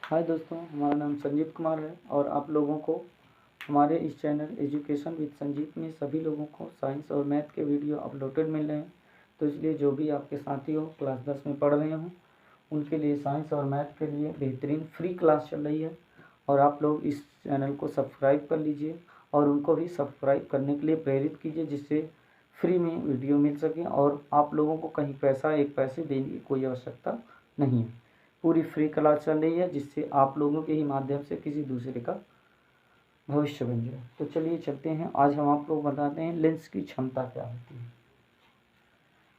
हाय दोस्तों, हमारा नाम संजीव कुमार है और आप लोगों को हमारे इस चैनल एजुकेशन विद संजीव में सभी लोगों को साइंस और मैथ के वीडियो अपलोडेड मिल रहे हैं। तो इसलिए जो भी आपके साथी हो क्लास 10 में पढ़ रहे हों उनके लिए साइंस और मैथ के लिए बेहतरीन फ्री क्लास चल रही है और आप लोग इस चैनल को सब्सक्राइब कर लीजिए और उनको भी सब्सक्राइब करने के लिए प्रेरित कीजिए, जिससे फ्री में वीडियो मिल सके और आप लोगों को कहीं एक पैसे देने की कोई आवश्यकता नहीं है। पूरी फ्री क्लास चल रही है जिससे आप लोगों के ही माध्यम से किसी दूसरे का भविष्य बन जाए। तो चलिए चलते हैं। आज हम आप लोग बताते हैं लेंस की क्षमता क्या होती है।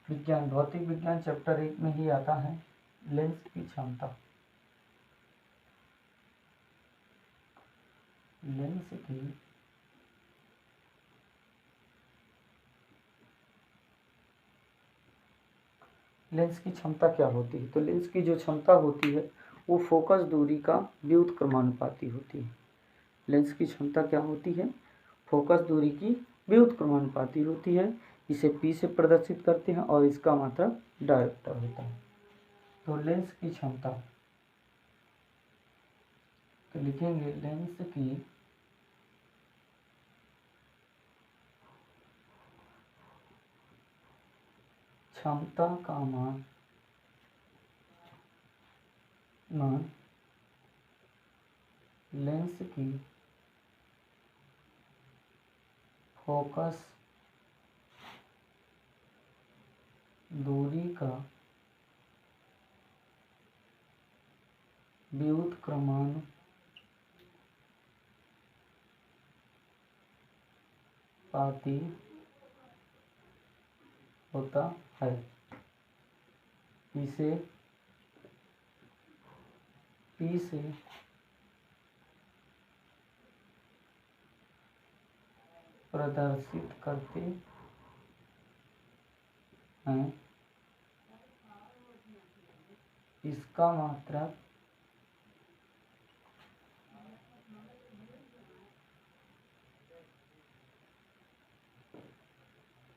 विज्ञान भौतिक विज्ञान चैप्टर 1 में ही आता है लेंस की क्षमता। लेंस की क्षमता क्या होती है? तो लेंस की जो क्षमता होती है वो फोकस दूरी का व्युत्क्रमानुपाती होती है। लेंस की क्षमता क्या होती है? फोकस दूरी की व्युत्क्रमानुपाती होती है। इसे P से प्रदर्शित करते हैं और इसका मात्रक डायोप्टर होता है। तो लेंस की क्षमता, तो लिखेंगे लेंस की क्षमता का मान लेंस की फोकस दूरी का व्युत्क्रमानुपाती होता है। इसे P से प्रदर्शित करते हैं। इसका मात्रक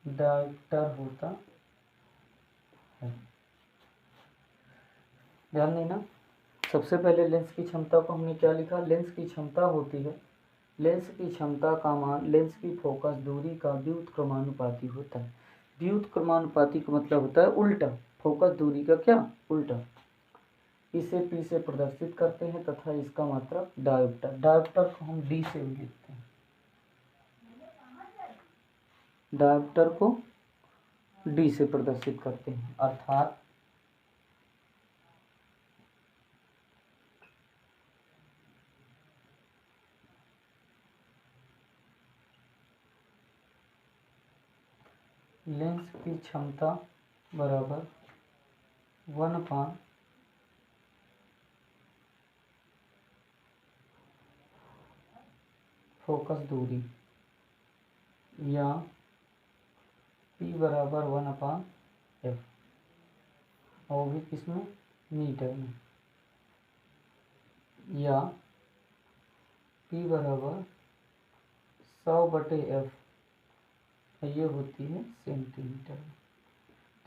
डायोप्टर होता है। ध्यान देना, सबसे पहले लेंस की क्षमता को हमने क्या लिखा? लेंस की क्षमता होती है, लेंस की क्षमता का मान लेंस की फोकस दूरी का व्युत्क्रमानुपाती होता है। व्युत्क्रमानुपाती का मतलब होता है उल्टा, फोकस दूरी का क्या? उल्टा। इसे P से प्रदर्शित करते हैं तथा इसका मात्रक डायोप्टर। डायोप्टर को हम D से भी लिखते हैं। डायोप्टर को D से प्रदर्शित करते हैं, अर्थात लेंस की क्षमता बराबर 1/, फोकस दूरी, या P बराबर 1/f, और भी किसमें? मीटर में, या P बराबर 100/f, ये होती है सेंटीमीटर में।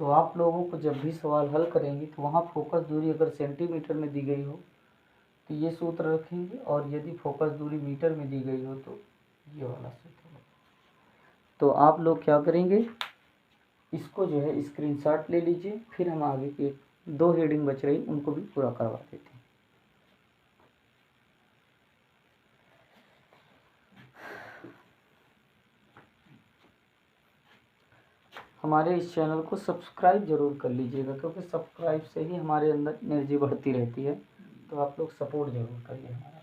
तो आप लोगों को जब भी सवाल हल करेंगे तो वहाँ फोकस दूरी अगर सेंटीमीटर में दी गई हो तो ये सूत्र रखेंगे, और यदि फोकस दूरी मीटर में दी गई हो तो ये वाला सूत्र। तो आप लोग क्या करेंगे, इसको जो है स्क्रीनशॉट ले लीजिए, फिर हम आगे के 2 हेडिंग बच रही उनको भी पूरा करवा देते हैं। हमारे इस चैनल को सब्सक्राइब जरूर कर लीजिएगा, क्योंकि सब्सक्राइब से ही हमारे अंदर एनर्जी बढ़ती रहती है। तो आप लोग सपोर्ट जरूर करिए हमारा।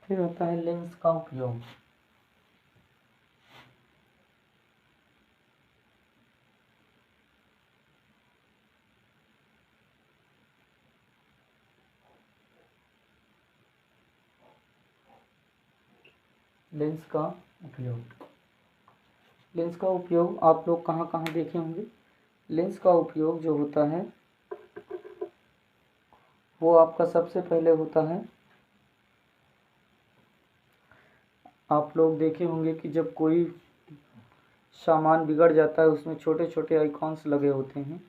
फिर होता है लेंस का उपयोग। लेंस का उपयोग, लेंस का उपयोग आप लोग कहाँ कहाँ देखे होंगे? लेंस का उपयोग जो होता है वो आपका सबसे पहले होता है, आप लोग देखे होंगे कि जब कोई सामान बिगड़ जाता है उसमें छोटे छोटे आइकॉन्स लगे होते हैं,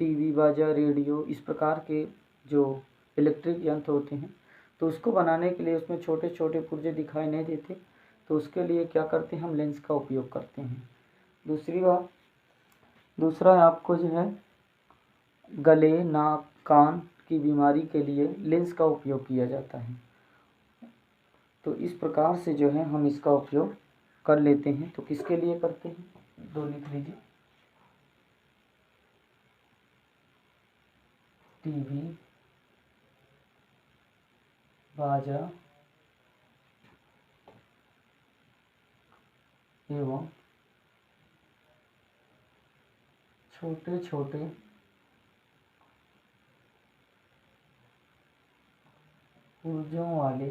टीवी, बाजा, रेडियो, इस प्रकार के जो इलेक्ट्रिक यंत्र होते हैं। तो उसको बनाने के लिए उसमें छोटे छोटे पुर्जे दिखाई नहीं देते, तो उसके लिए क्या करते हैं, हम लेंस का उपयोग करते हैं। दूसरी बात, दूसरा आपको जो है गले, नाक, कान की बीमारी के लिए लेंस का उपयोग किया जाता है। तो इस प्रकार से जो है हम इसका उपयोग कर लेते हैं। तो किसके लिए करते हैं, दो लिख लीजिए, टीवी, बाजा एवं छोटे छोटे पुर्जों वाले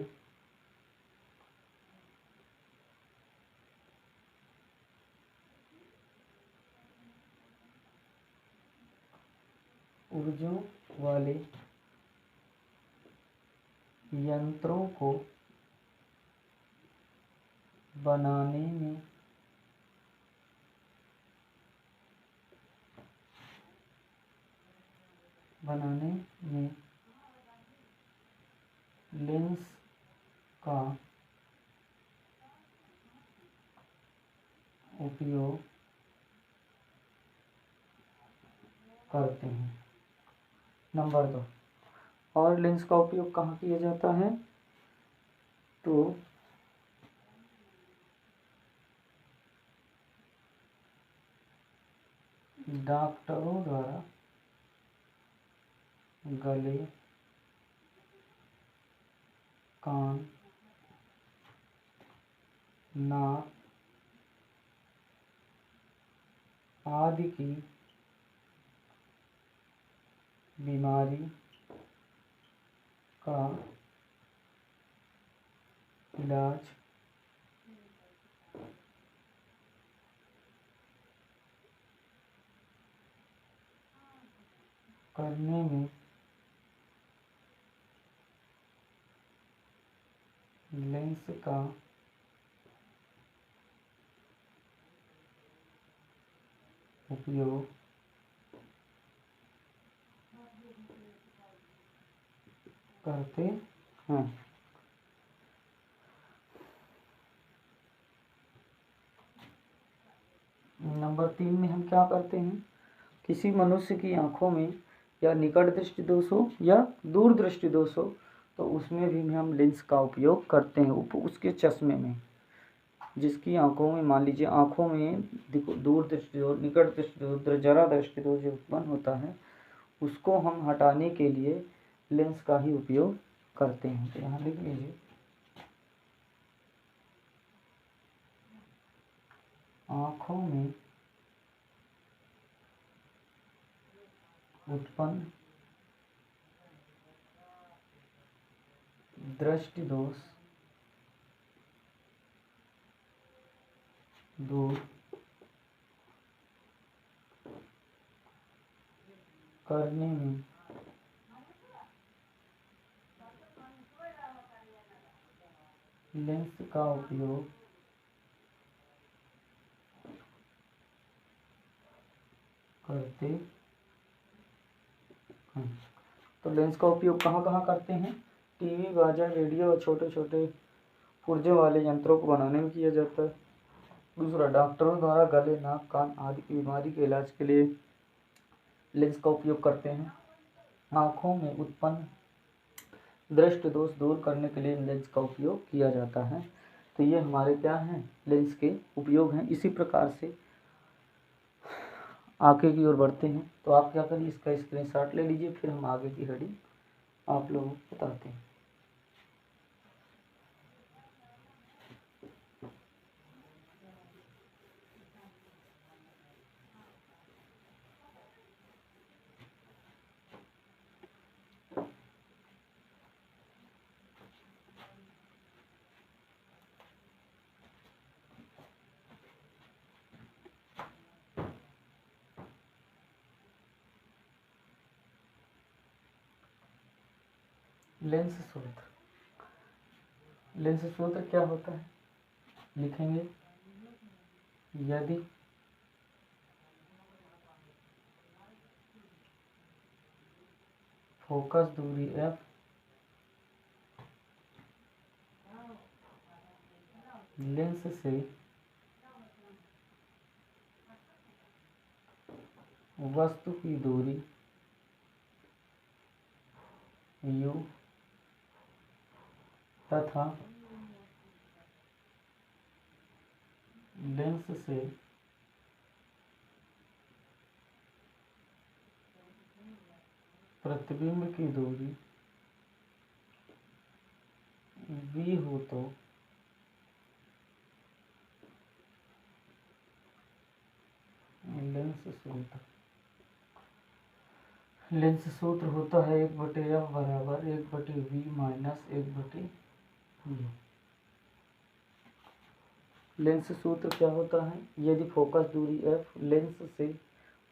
पुर्जों वाले यंत्रों को बनाने में लेंस का उपयोग करते हैं। नंबर 2, और लेंस का उपयोग कहाँ किया जाता है, तो डॉक्टरों द्वारा गले, कान, नाक आदि की बीमारी का इलाज करने में लेंस का उपयोग करते हैं। नंबर 3 में हम क्या करते हैं, किसी मनुष्य की आंखों में या निकट दृष्टि दोष हो या दूर दृष्टि दोष हो, तो उसमें भी हम लेंस का उपयोग करते हैं। उसके चश्मे में, जिसकी आंखों में, मान लीजिए आंखों में दूर दृष्टि दोष, निकट दृष्टि दोष, जरा दृष्टि दोष जो उत्पन्न होता है, उसको हम हटाने के लिए लेंस का ही उपयोग करते हैं। तो यहाँ लिख लीजिए, आँखों में उत्पन्न दृष्टि दोष दूर करने में लेंस का उपयोग करते हैं। तो लेंस का उपयोग कहाँ कहाँ करते हैं, टीवी, बाजा, रेडियो और छोटे छोटे पुर्जे वाले यंत्रों को बनाने में किया जाता है। दूसरा, डॉक्टरों द्वारा गले, नाक, कान आदि की बीमारी के इलाज के लिए लेंस का उपयोग करते हैं। आँखों में उत्पन्न दृष्टि दोष दूर करने के लिए लेंस का उपयोग किया जाता है। तो ये हमारे क्या हैं, लेंस के उपयोग हैं। इसी प्रकार से आगे की ओर बढ़ते हैं। तो आप क्या करिए, इसका स्क्रीनशॉट ले लीजिए, फिर हम आगे की हेडिंग आप लोगों को बताते हैं। लेंस सूत्र, लेंस सूत्र क्या होता है, लिखेंगे यदि फोकस दूरी f लेंस से वस्तु की दूरी u तथा लेंस से प्रतिबिंब की दूरी v हो तो लेंस सूत्र, लेंस सूत्र होता है 1/f बराबर 1/v माइनस 1/u। लेंस सूत्र क्या होता है, यदि फोकस दूरी f लेंस से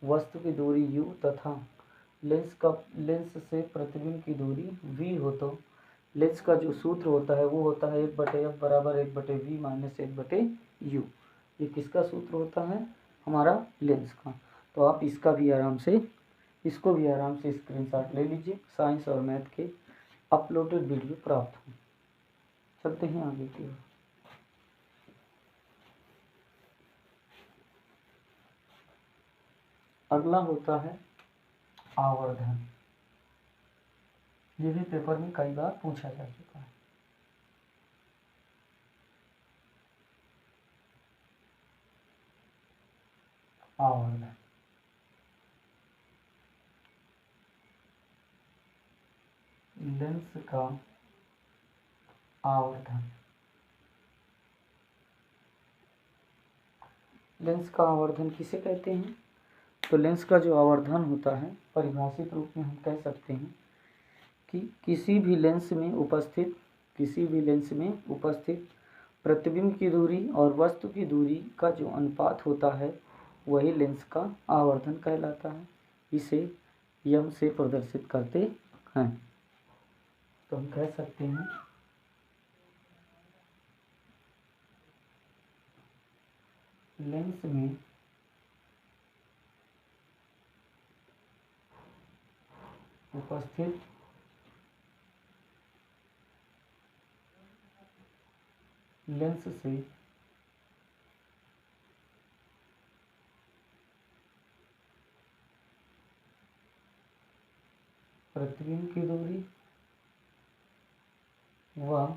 वस्तु की दूरी u तथा लेंस से प्रतिबिंब की दूरी v हो तो लेंस का जो सूत्र होता है वो होता है 1/f बराबर 1/v माइनस 1/u। ये किसका सूत्र होता है, हमारा लेंस का। तो आप इसको भी आराम से स्क्रीनशॉट ले लीजिए, साइंस और मैथ के अपलोडेड वीडियो प्राप्त हो। चलते हैं आगे की ओर। अगला होता है आवर्धन। ये भी पेपर में कई बार पूछा जा चुका है। आवर्धन, लेंस का आवर्धन। लेंस का आवर्धन किसे कहते हैं, तो लेंस का जो आवर्धन होता है परिभाषित रूप में हम कह सकते हैं कि किसी भी लेंस में उपस्थित प्रतिबिंब की दूरी और वस्तु की दूरी का जो अनुपात होता है वही लेंस का आवर्धन कहलाता है। इसे यम से प्रदर्शित करते हैं। तो हम कह सकते हैं लेंस में उपस्थित लेंस से प्रतिबिंब की दूरी व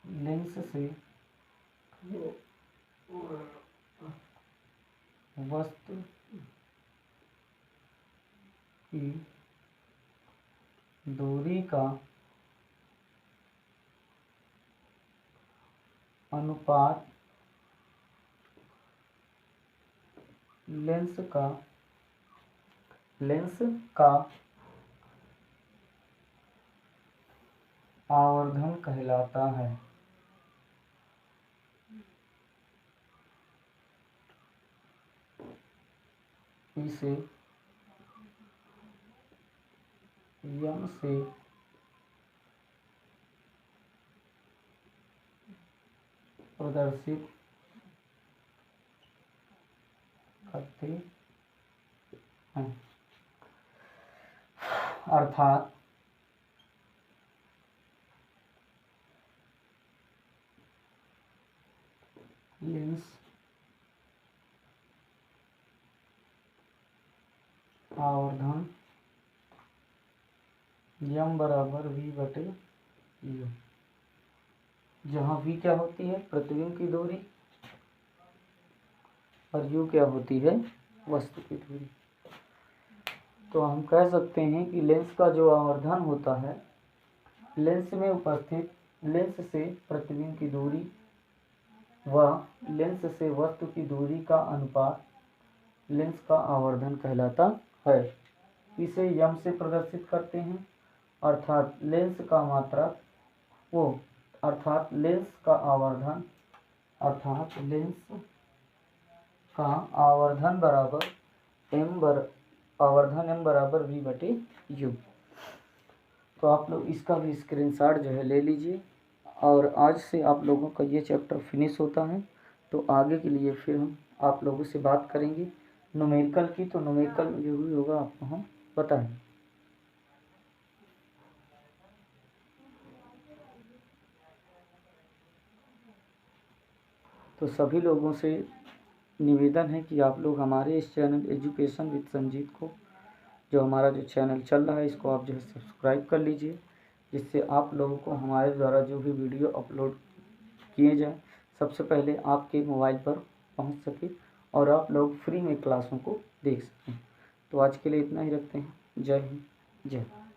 लेंस से वस्तु की दूरी का अनुपात लेंस का आवर्धन कहलाता है। इसे यम से प्रदर्शित करते हैं, अर्थात लेंस आवर्धन यम बराबर v/u, जहाँ v क्या होती है प्रतिबिंब की दूरी और u क्या होती है वस्तु की दूरी। तो हम कह सकते हैं कि लेंस का जो आवर्धन होता है लेंस में उपस्थित लेंस से प्रतिबिंब की दूरी व लेंस से वस्तु की दूरी का अनुपात लेंस का आवर्धन कहलाता है। इसे यम से प्रदर्शित करते हैं, अर्थात लेंस का आवर्धन बराबर आवर्धन m बराबर v/u। तो आप लोग इसका भी स्क्रीनशॉट जो है ले लीजिए। और आज से आप लोगों का ये चैप्टर फिनिश होता है। तो आगे के लिए फिर हम आप लोगों से बात करेंगे न्यूमेरिकल की। तो न्यूमेरिकल में जो भी होगा आपको हम बताएंगे। तो सभी लोगों से निवेदन है कि आप लोग हमारे इस चैनल एजुकेशन विद संजीत को, जो हमारा जो चैनल चल रहा है, इसको आप जो है सब्सक्राइब कर लीजिए, जिससे आप लोगों को हमारे द्वारा जो भी वीडियो अपलोड किए जाएं सबसे पहले आपके मोबाइल पर पहुंच सके और आप लोग फ्री में क्लासों को देख सकें। तो आज के लिए इतना ही रखते हैं। जय हिंद, जय भारत।